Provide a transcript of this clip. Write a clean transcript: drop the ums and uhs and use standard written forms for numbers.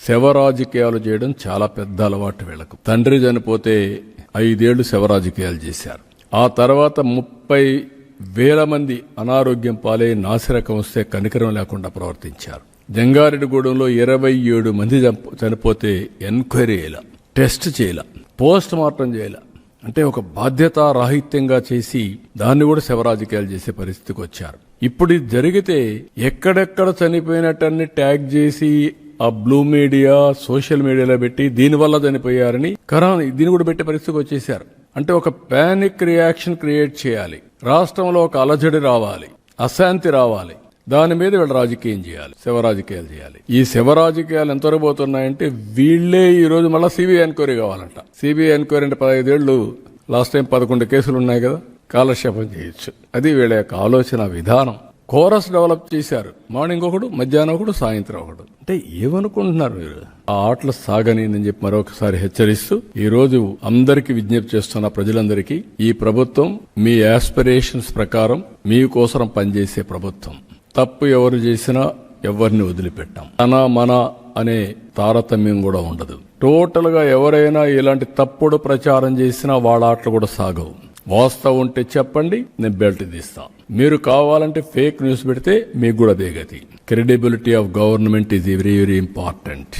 శవ రాజకీయాలు చేయడం చాలా పెద్ద అలవాటు వీళ్లకు. తండ్రి చనిపోతే 5 ఏళ్లు శవ రాజకీయాలు చేశారు. ఆ తర్వాత 30,000 మంది అనారోగ్యం పాలై నాసిరకం వస్తే కనికరం లేకుండా ప్రవర్తించారు. జంగారెడ్డిగూడెంలో 27 మంది చనిపోతే ఎంక్వైరీ చేయాల, టెస్ట్ చేయాల, పోస్ట్ మార్టం చేయాల. అంటే ఒక బాధ్యతారాహిత్యంగా చేసి దాన్ని కూడా శవరాజకీయాలు చేసే పరిస్థితికి వచ్చారు. ఇప్పుడు ఇది జరిగితే ఎక్కడెక్కడ చనిపోయినట్టన్ని ట్యాగ్ చేసి ఆ బ్లూ మీడియా, సోషల్ మీడియాలో పెట్టి దీనివల్ల చనిపోయారని దీన్ని కూడా పెట్టే పరిస్థితికి వచ్చేసారు. అంటే ఒక పానిక్ రియాక్షన్ క్రియేట్ చేయాలి, రాష్ట్రంలో ఒక అలజడి రావాలి, అశాంతి రావాలి, దాని మీద వీళ్ళు రాజకీయం చేయాలి, శవ రాజకీయాలు చేయాలి. ఈ శవ రాజకీయాలు ఎంతవరకు పోతున్నాయంటే వీళ్లే ఈ రోజు మళ్ళీ సిబిఐ ఎంక్వైరీ కావాలంట. సిబిఐ ఎంక్వైరీ అంటే 15 ఏళ్లు, లాస్ట్ టైం 11 కేసులు ఉన్నాయి కదా, కాలక్షేపం చేయొచ్చు. అది వీళ్ళ యొక్క ఆలోచన విధానం. కోరస్ డెవలప్ చేశారు, మార్నింగ్ ఒకడు, మధ్యాహ్నం ఒకడు, సాయంత్రం ఒకడు. అంటే ఏమనుకుంటున్నారు మీరు? ఆ ఆటలు సాగని అని చెప్పి మరొకసారి హెచ్చరిస్తూ ఈ రోజు అందరికీ విజ్ఞప్తి చేస్తున్న ప్రజలందరికీ, ఈ ప్రభుత్వం మీ ఆస్పిరేషన్స్ ప్రకారం మీకోసం పనిచేసే ప్రభుత్వం. తప్పు ఎవరు చేసినా ఎవరిని వదిలిపెట్టాం. మన అనే తారతమ్యం కూడా ఉండదు. టోటల్ గా ఎవరైనా ఇలాంటి తప్పుడు ప్రచారం చేసినా వాళ్ళ ఆటలు కూడా సాగవు. వాస్తవం ఉంటే చెప్పండి, నేను బెల్ట్ తీస్తా. మీరు కావాలంటే ఫేక్ న్యూస్ పెడితే మీకు కూడా అదే గతి. Credibility of government is very very important.